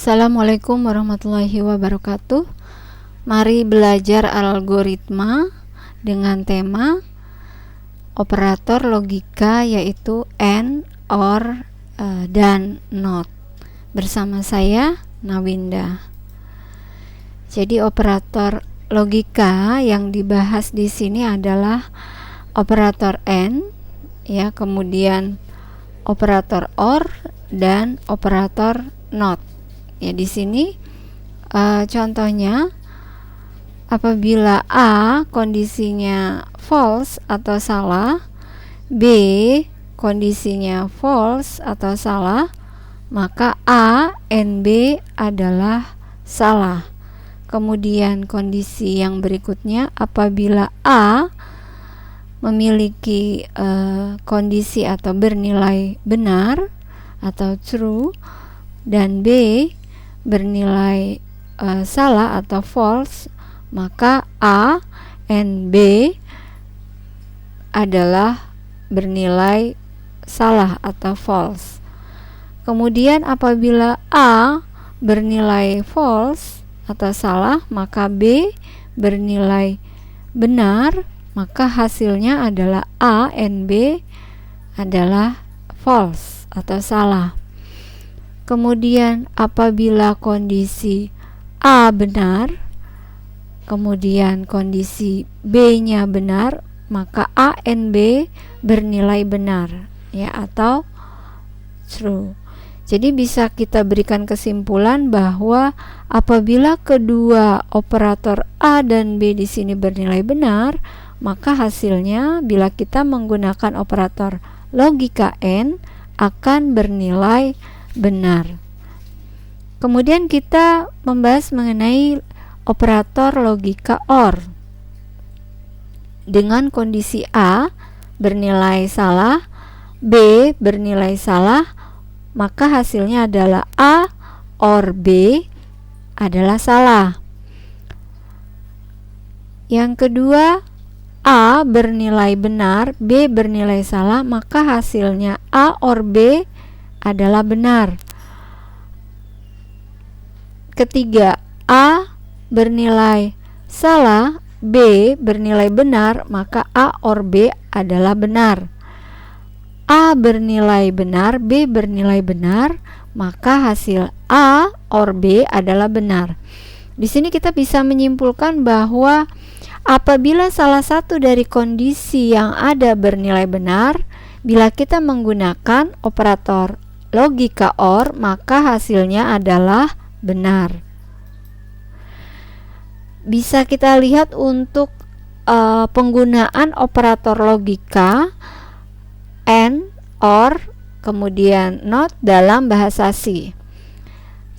Assalamualaikum warahmatullahi wabarakatuh. Mari belajar algoritma dengan tema operator logika, yaitu AND, OR, dan NOT. Bersama saya Nawinda. Jadi operator logika yang dibahas di sini adalah operator AND, ya, kemudian operator OR dan operator NOT. Ya, di sini contohnya apabila A kondisinya false atau salah, B kondisinya false atau salah, maka A and B adalah salah. Kemudian kondisi yang berikutnya, apabila A memiliki kondisi atau bernilai benar atau true, dan B bernilai salah atau false, maka A and B adalah bernilai salah atau false. Kemudian apabila A bernilai false atau salah, maka B bernilai benar, maka hasilnya adalah A and B adalah false atau salah. Kemudian apabila kondisi A benar, kemudian kondisi B-nya benar, maka A and B bernilai benar, ya, atau true. Jadi bisa kita berikan kesimpulan bahwa apabila kedua operator A dan B di sini bernilai benar, maka hasilnya bila kita menggunakan operator logika AND akan bernilai benar. Kemudian kita membahas mengenai operator logika OR. Dengan kondisi A bernilai salah, B bernilai salah, maka hasilnya adalah A OR B adalah salah. Yang kedua, A bernilai benar, B bernilai salah, maka hasilnya A OR B adalah benar. Ketiga, A bernilai salah, B bernilai benar, maka A OR B adalah benar. A bernilai benar, B bernilai benar, maka hasil A OR B adalah benar. Di sini kita bisa menyimpulkan bahwa apabila salah satu dari kondisi yang ada bernilai benar, bila kita menggunakan operator logika OR, maka hasilnya adalah benar. Bisa kita lihat untuk penggunaan operator logika AND, OR, kemudian NOT dalam bahasa C.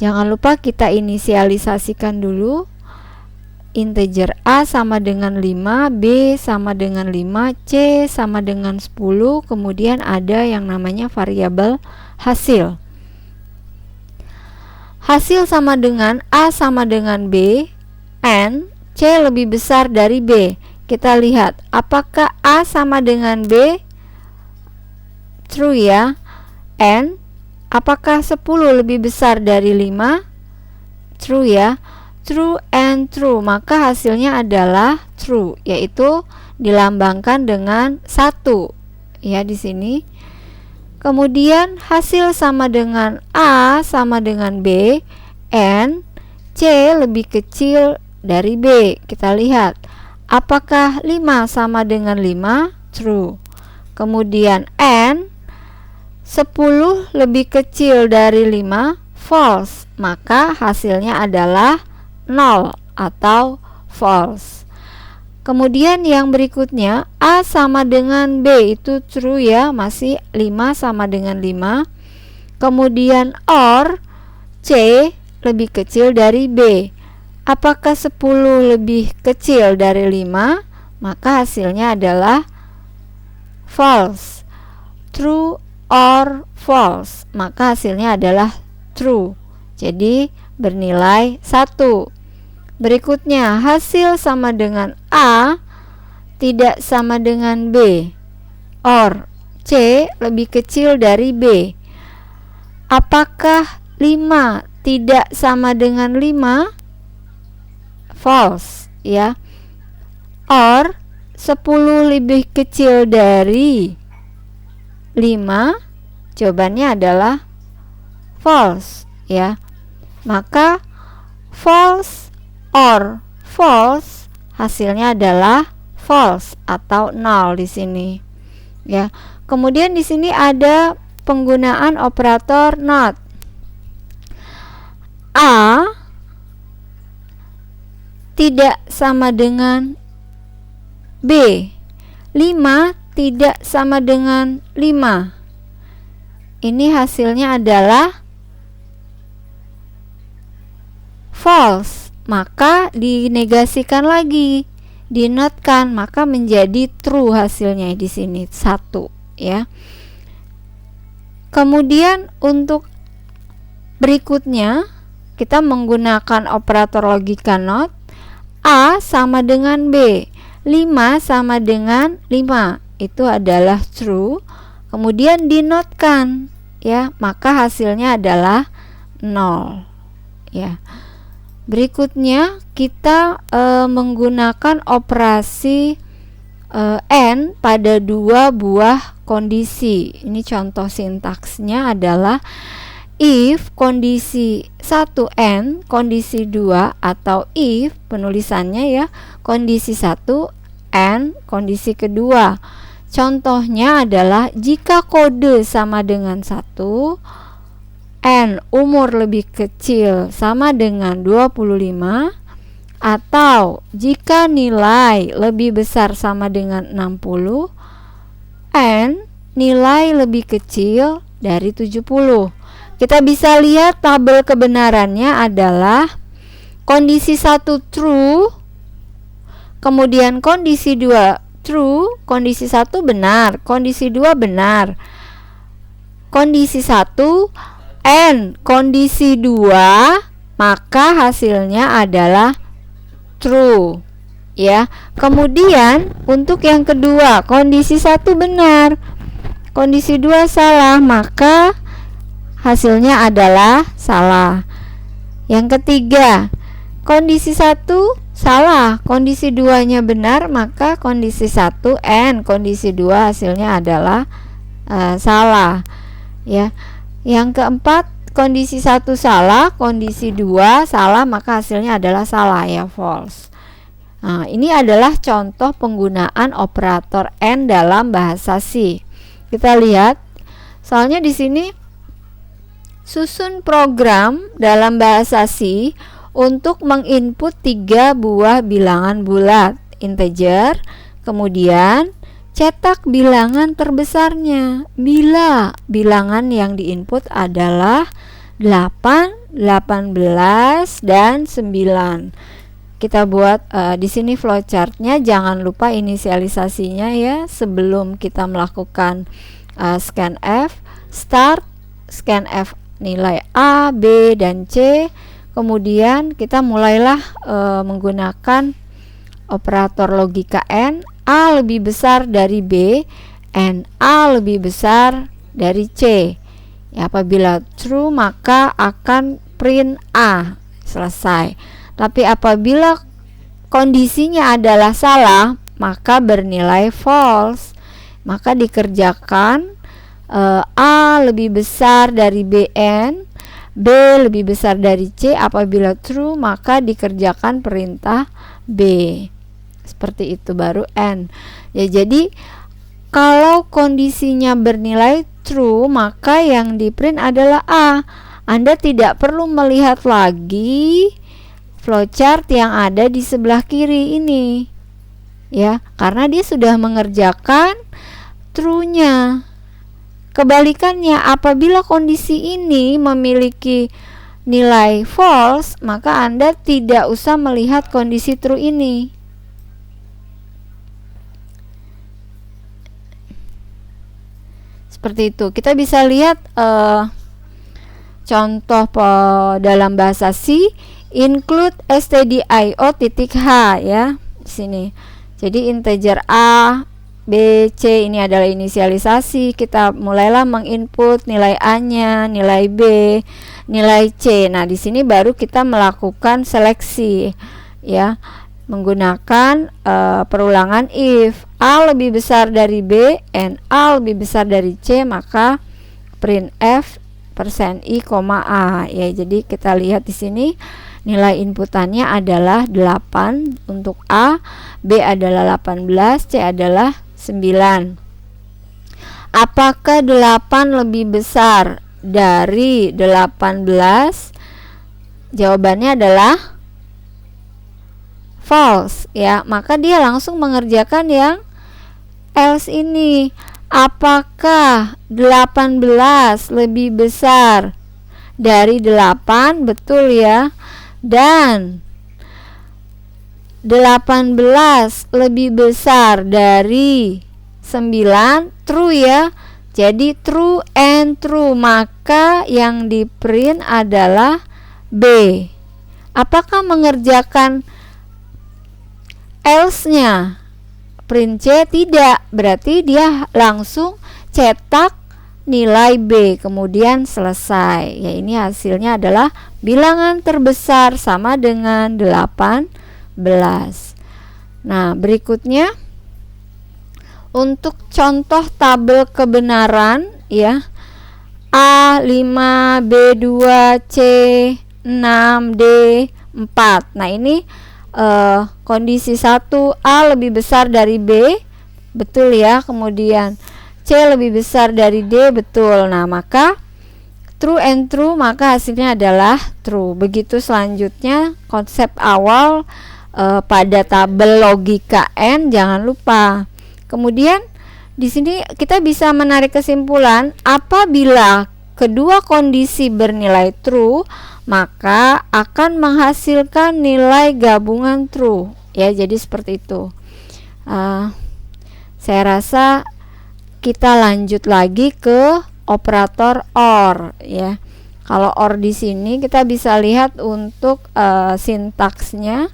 Jangan lupa kita inisialisasikan dulu. Integer A sama dengan 5, B sama dengan 5, C sama dengan 10, kemudian ada yang namanya variabel hasil. Hasil sama dengan A sama dengan B, and C lebih besar dari B. Kita lihat apakah A sama dengan B, true ya, and apakah 10 lebih besar dari 5, true ya. True and true, maka hasilnya adalah true, yaitu dilambangkan dengan 1 ya di sini. Kemudian hasil sama dengan A sama dengan B, and C lebih kecil dari B. Kita lihat apakah 5 sama dengan 5, true. Kemudian and 10 lebih kecil dari 5, false, maka hasilnya adalah 0 atau false. Kemudian yang berikutnya, A sama dengan B itu true ya, masih 5 sama dengan 5. Kemudian OR C lebih kecil dari B. Apakah 10 lebih kecil dari 5? Maka hasilnya adalah false. True or false, maka hasilnya adalah true. Jadi bernilai 1. Berikutnya, hasil sama dengan A tidak sama dengan B, or C lebih kecil dari B. Apakah 5 tidak sama dengan 5, false ya. Or 10 lebih kecil dari 5, jawabannya adalah false ya. Maka false or false hasilnya adalah false atau null di sini ya. Kemudian di sini ada penggunaan operator not. A tidak sama dengan B. 5 tidak sama dengan 5. Ini hasilnya adalah false. Maka dinegasikan lagi, dinotkan, maka menjadi true hasilnya di sini 1 ya. Kemudian untuk berikutnya kita menggunakan operator logika not. A sama dengan B, 5 sama dengan 5, itu adalah true. Kemudian dinotkan ya, maka hasilnya adalah 0 ya. Berikutnya kita menggunakan operasi AND pada 2 buah kondisi. Ini contoh sintaksnya adalah if kondisi 1 AND kondisi 2, atau if penulisannya ya kondisi 1 AND kondisi kedua. Contohnya adalah jika kode sama dengan 1 and umur lebih kecil sama dengan 25, atau jika nilai lebih besar sama dengan 60 and nilai lebih kecil dari 70. Kita bisa lihat tabel kebenarannya adalah kondisi 1 true, kemudian kondisi 2 true, kondisi 1 benar, kondisi 2 benar, kondisi 1 and kondisi 2, maka hasilnya adalah true ya. Kemudian untuk yang kedua, kondisi 1 benar, kondisi 2 salah, maka hasilnya adalah salah. Yang ketiga, kondisi 1 salah, kondisi 2-nya benar, maka kondisi 1 and kondisi 2 hasilnya adalah salah ya. Yang keempat, kondisi 1 salah, kondisi 2 salah, maka hasilnya adalah salah ya, false. Nah, ini adalah contoh penggunaan operator AND dalam bahasa C. Kita lihat, soalnya di sini susun program dalam bahasa C untuk menginput 3 buah bilangan bulat integer, kemudian cetak bilangan terbesarnya bila bilangan yang diinput adalah 8, 18, dan 9. Kita buat di sini flowchartnya, jangan lupa inisialisasinya ya sebelum kita melakukan scanf. Start scanf nilai A, B, dan C. Kemudian kita mulailah menggunakan operator logika AND. A lebih besar dari B and A lebih besar dari C ya. Apabila true maka akan print A, selesai. Tapi apabila kondisinya adalah salah maka bernilai false, maka dikerjakan A lebih besar dari BN, B lebih besar dari C. Apabila true maka dikerjakan perintah B. Seperti itu, baru AND ya. Jadi kalau kondisinya bernilai true maka yang di print adalah A. Anda tidak perlu melihat lagi flowchart yang ada di sebelah kiri ini ya, karena dia sudah mengerjakan true-nya. Kebalikannya, apabila kondisi ini memiliki nilai false maka Anda tidak usah melihat kondisi true ini. Seperti itu. Kita bisa lihat contoh dalam bahasa C, include stdio titik h ya di sini. Jadi integer A B, C ini adalah inisialisasi. Kita mulailah menginput nilai A-nya, nilai B, nilai C. Nah, di sini baru kita melakukan seleksi ya, menggunakan perulangan if A lebih besar dari B and A lebih besar dari C, maka printf %i, A ya. Jadi kita lihat di sini nilai inputannya adalah 8 untuk A, B adalah 18, C adalah 9. Apakah 8 lebih besar dari 18? Jawabannya adalah false ya. Maka dia langsung mengerjakan yang else ini. Apakah 18 lebih besar dari 8? Betul ya. Dan 18 lebih besar dari 9, true ya. Jadi true and true, maka yang di print adalah B. Apakah mengerjakan else-nya? Print C tidak, berarti dia langsung cetak nilai B kemudian selesai ya. Ini hasilnya adalah bilangan terbesar sama dengan 18. Nah, berikutnya untuk contoh tabel kebenaran ya, A5, B2, C6, D4. Nah, ini kondisi 1, A lebih besar dari B, betul ya. Kemudian C lebih besar dari D, betul. Nah, maka true and true, maka hasilnya adalah true. Begitu selanjutnya konsep awal pada tabel logika AND, jangan lupa. Kemudian di sini kita bisa menarik kesimpulan, apabila kedua kondisi bernilai true, maka akan menghasilkan nilai gabungan true ya. Jadi seperti itu. Saya rasa kita lanjut lagi ke operator OR ya. Kalau OR di sini kita bisa lihat untuk sintaksnya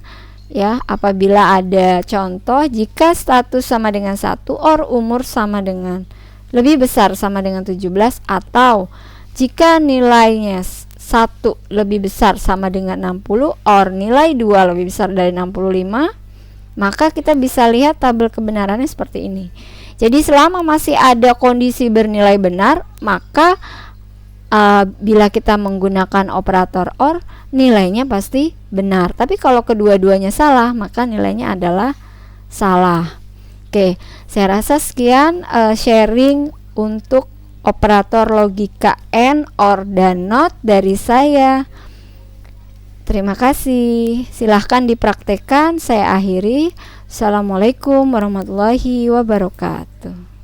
ya. Apabila ada contoh, jika status sama dengan 1 OR umur sama dengan lebih besar sama dengan 17, atau jika nilainya 1 lebih besar sama dengan 60 OR nilai 2 lebih besar dari 65, maka kita bisa lihat tabel kebenarannya seperti ini. Jadi selama masih ada kondisi bernilai benar, maka bila kita menggunakan operator OR, nilainya pasti benar. Tapi kalau kedua-duanya salah, maka nilainya adalah salah. Oke, saya rasa sekian sharing untuk operator logika AND, OR, dan NOT dari saya. Terima kasih. Silahkan dipraktekkan. Saya akhiri. Assalamualaikum warahmatullahi wabarakatuh.